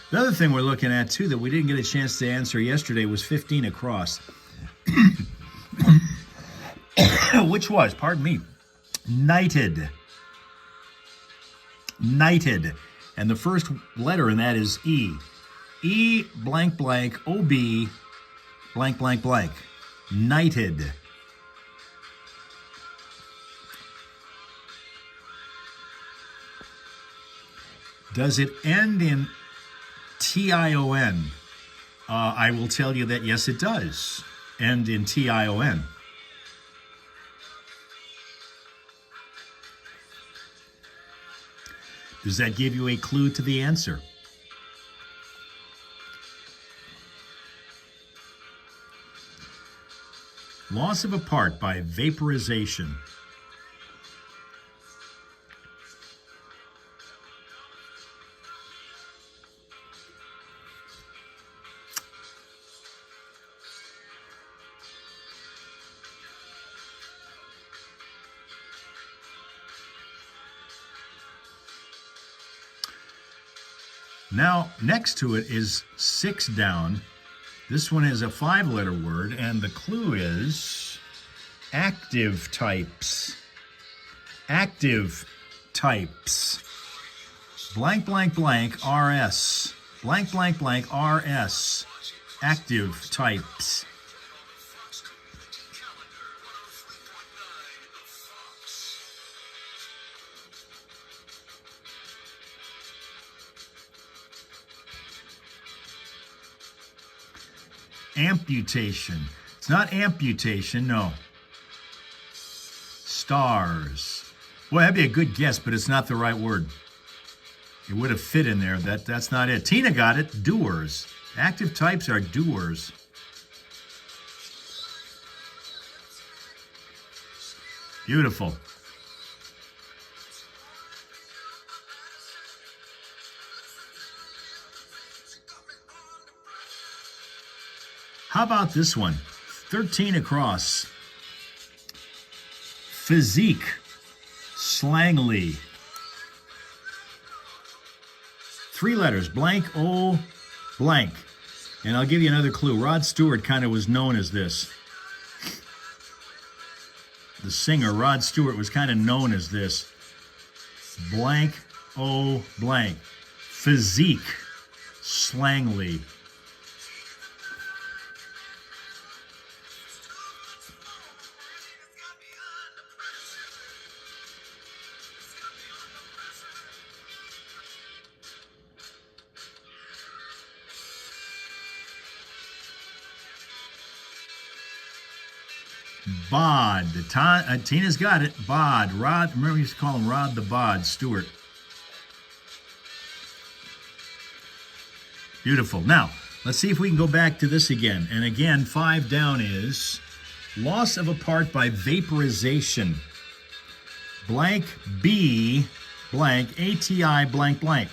Speaker 2: The other thing we're looking at, too, that we didn't get a chance to answer yesterday was 15 across. Which was, pardon me, knighted. Knighted. And the first letter in that is E. E blank blank OB blank, blank, blank. Knighted. Does it end in T-I-O-N? I will tell you that yes, it does end in T-I-O-N. Does that give you a clue to the answer? Loss of a part by vaporization. Now, next to it is 6 down. This one is a 5-letter word, and the clue is active types. Active types. Blank, blank, blank, RS. Blank, blank, blank, RS. Active types. Amputation. It's not amputation, no. Stars. Well, that'd be a good guess, but it's not the right word. It would have fit in there. That's not it. Tina got it. Doers. Active types are doers. Beautiful. How about this one? 13 across. Physique. Slangly. 3 letters. Blank, O, blank. And I'll give you another clue. Rod Stewart kind of was known as this. The singer, Rod Stewart, was kind of known as this. Blank, O, blank. Physique. Slangly. Bod. Tina's got it. Bod. Rod. Remember, we used to call him Rod the Bod Stewart. Beautiful. Now, let's see if we can go back to this again. And again, 5 down is loss of a part by vaporization. Blank B blank ATI blank blank.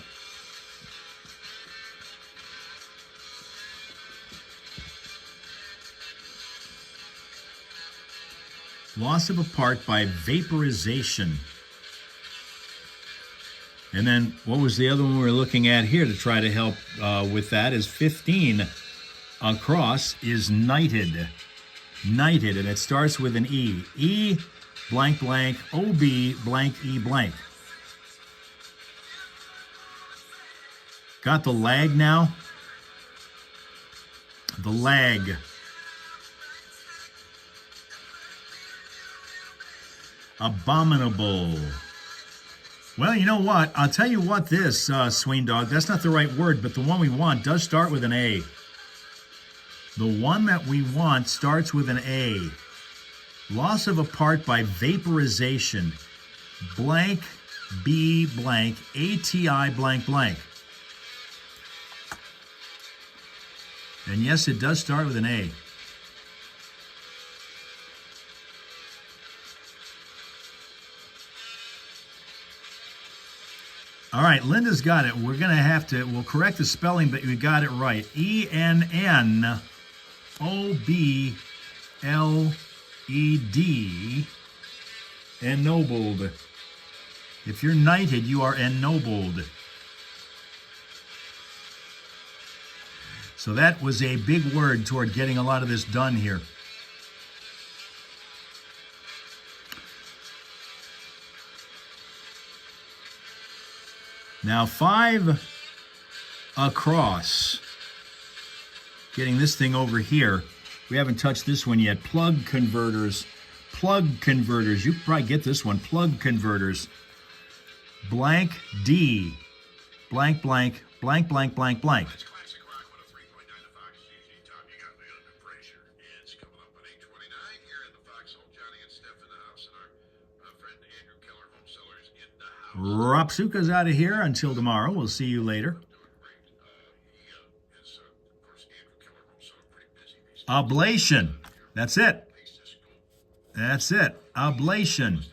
Speaker 2: Loss of a part by vaporization. And then what was the other one we were looking at here to try to help with that is 15 across is knighted. Knighted, and it starts with an E. E blank blank OB blank E blank. Got the lag now? The lag. Abominable. Well, you know what? I'll tell you what this, Swing Dog, that's not the right word, but the one we want does start with an A. The one that we want starts with an A. Loss of a part by vaporization. Blank B blank ATI blank blank. And yes, it does start with an A. All right, Linda's got it. We're going to have to, we'll correct the spelling, but we got it right. E-N-N-O-B-L-E-D, ennobled. If you're knighted, you are ennobled. So that was a big word toward getting a lot of this done here. Now 5 across. Getting this thing over here. We haven't touched this one yet. Plug converters. Plug converters. You probably get this one. Plug converters. Blank D. Blank, blank, blank, blank, blank, blank.
Speaker 4: Classic Rock 103.9 the Fox CG. Tom, you got me under pressure. It's coming up at 8:29 here in the foxhole. Johnny and Steph in the house, and our friend Andrew Keller, home sellers, in the house.
Speaker 2: Rapsuka's out of here until tomorrow. We'll see you later. Ablation. That's it. That's it. Ablation.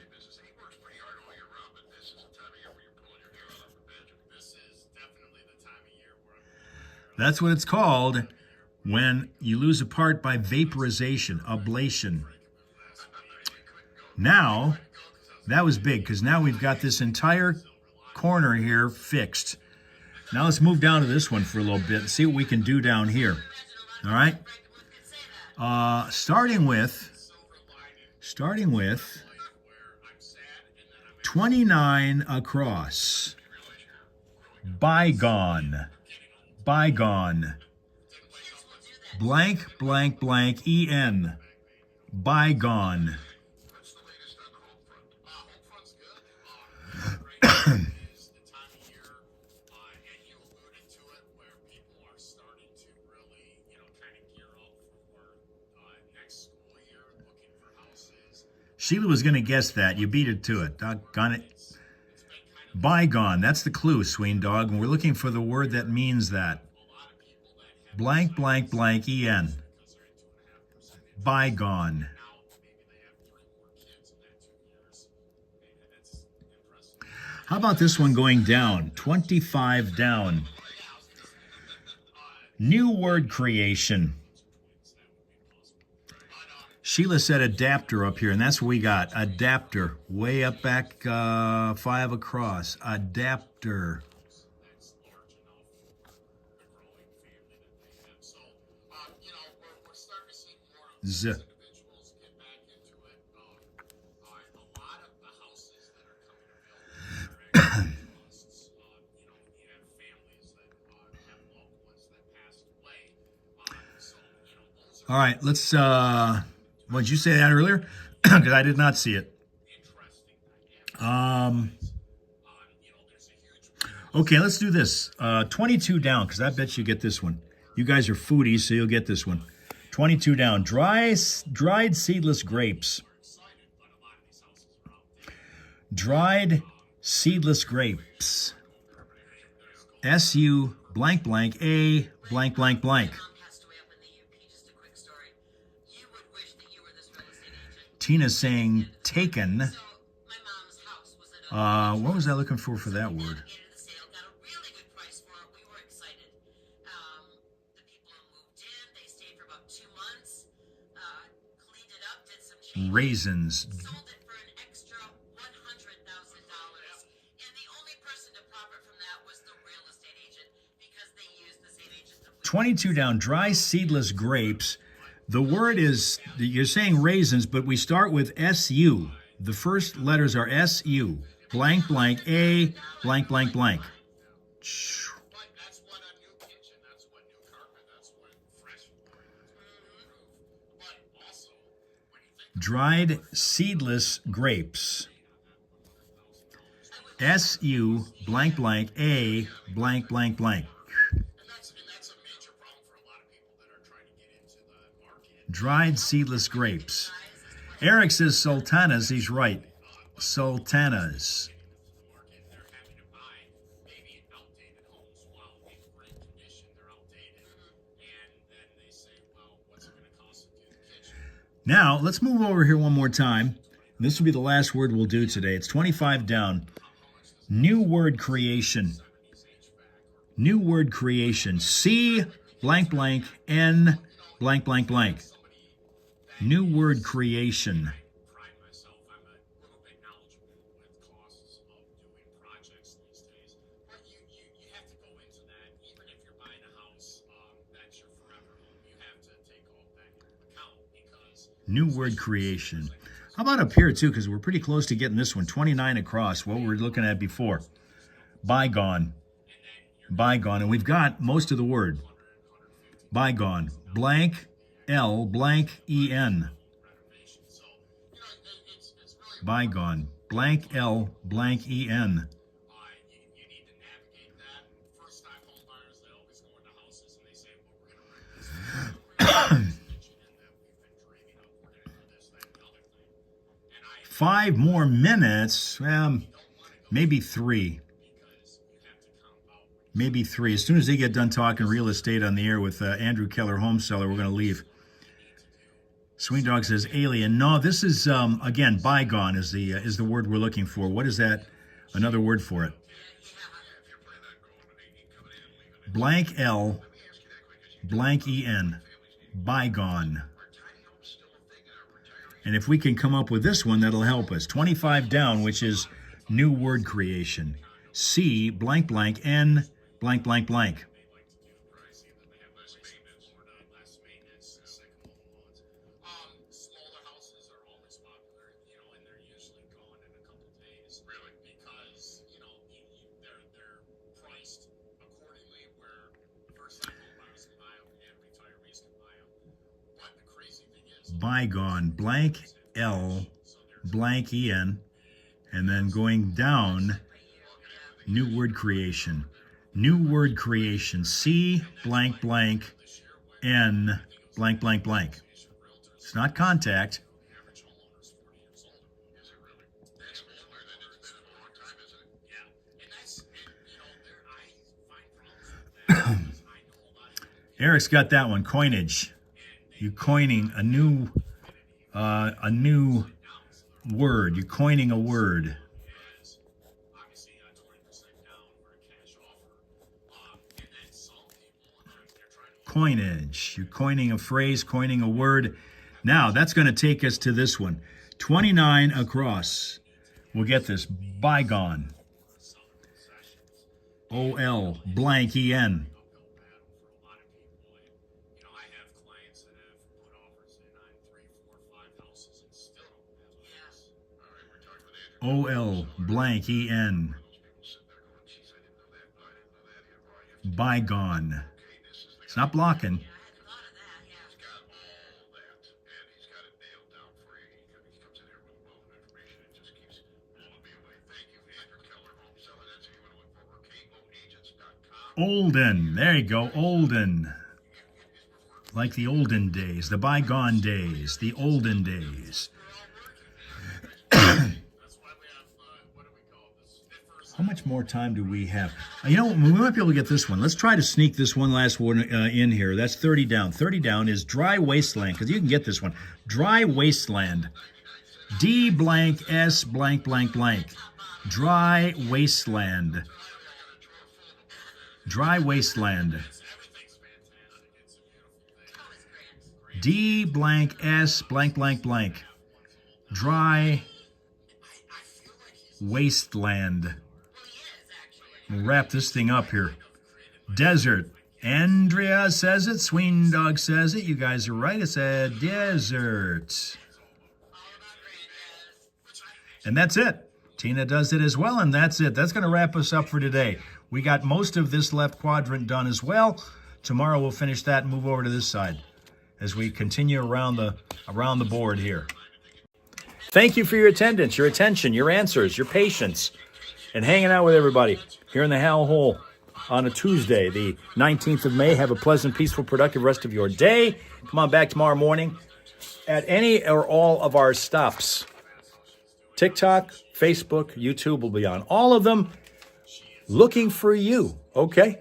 Speaker 2: That's what it's called when you lose a part by vaporization, ablation. Now, that was big because now we've got this entire corner here fixed. Now let's move down to this one for a little bit and see what we can do down here. All right? Starting with 29 across. Bygone. Bygone. Blank, blank, blank, EN. Bygone. Sheila was going to guess that. You beat it to it. Doggone it. Bygone. That's the clue, Sween Dog. And we're looking for the word that means that. Blank, blank, blank, EN. Bygone. How about this one going down? 25 down. New word creation. Sheila said adapter up here, and that's what we got. Adapter. Way up back 5 across. Adapter. Z. All right, let's, what did you say that earlier? Because I did not see it. Okay, let's do this. 22 down, because I bet you get this one. You guys are foodies, so you'll get this one. 22 down. Dried seedless grapes. Dried seedless grapes. S-U blank blank A blank blank blank. Tina's saying taken. What was I looking for that word? Raisins. Sold it for an extra $100,000, and the only person to profit from that was the real estate agent because they used the same agent. 22 down, dry seedless grapes. The word is, you're saying raisins, but we start with S-U. The first letters are S-U. Blank, blank, A, blank, blank, blank. Dried seedless grapes. S-U blank blank A blank blank blank. Dried seedless grapes. Eric says sultanas. He's right. Sultanas. Now, let's move over here one more time. This will be the last word we'll do today. It's 25 down. New word creation. New word creation. C blank blank N blank blank blank. New word creation. New word creation. How about up here, too, because we're pretty close to getting this one. 29 across, what we were looking at before. Bygone. Bygone. And we've got most of the word. Bygone. Blank, L blank E-N. Bygone. Blank L blank E-N.
Speaker 7: You need to navigate that. First time home buyers, they always go into houses and they say, well, we're going to mention in that we've been dreaming of, we're going to do this, that, and the other thing. And
Speaker 2: 5 more minutes. Maybe 3.
Speaker 7: because you have to compound.
Speaker 2: Maybe 3. As soon as they get done talking real estate on the air with Andrew Keller, home seller, we're going to leave. Swing Dog says alien. No, this is again, bygone is the word we're looking for. What is that? Another word for it. Blank L blank E-N. Bygone. And if we can come up with this one, that'll help us. 25 down, which is new word creation. C blank blank N blank blank blank.
Speaker 7: Smaller houses are always popular, and they're usually gone in a couple days. Really? Because, they're priced accordingly where first-time home buyers can buy them and retirees can buy them. But the crazy thing is,
Speaker 2: Bygone. Blank L blank E-N. And then going down, new word creation. New word creation. C blank blank N blank blank blank. It's not contact.
Speaker 7: average homeowner's 40 years old. Is it really? That's older than it's been in a long time, isn't it? Yeah. And that's, I find problems with that because I know a lot of people.
Speaker 2: Eric's got that one. Coinage. You coining a new word. You're coining a word.
Speaker 7: Is obviously 20% down for a cash offer. And then some people, they're trying to
Speaker 2: Coinage. You're coining a phrase, coining a word. Now, that's going to take us to this one. 29 across. We'll get this. Bygone. O-L blank E-N.
Speaker 7: for a lot of people. And, I have clients that have put offers in on 3, 4, 5 houses and still don't have a house. All right, we're talking with Andrew.
Speaker 2: O-L blank E-N. Bygone. It's not blocking. Olden. There you go. Olden. Like the olden days, the bygone days, the olden days. How much more time do we have? We might be able to get this one. Let's try to sneak this one last one in here. That's 30 down. 30 down is dry wasteland, because you can get this one. Dry wasteland. D blank S blank blank blank. Dry wasteland. Dry wasteland. D blank S blank blank blank. Dry wasteland. We'll wrap this thing up here. Desert. Andrea says it. Sween Dog says it. You guys are right. It's a desert. And that's it. Tina does it as well, and that's it. That's going to wrap us up for today. We got most of this left quadrant done as well. Tomorrow we'll finish that and move over to this side as we continue around the board here. Thank you for your attendance, your attention, your answers, your patience, and hanging out with everybody here in the Hal Hole on a Tuesday, the 19th of May. Have a pleasant, peaceful, productive rest of your day. Come on back tomorrow morning at any or all of our stops. TikTok, Facebook, YouTube will be on all of them, looking for you. Okay?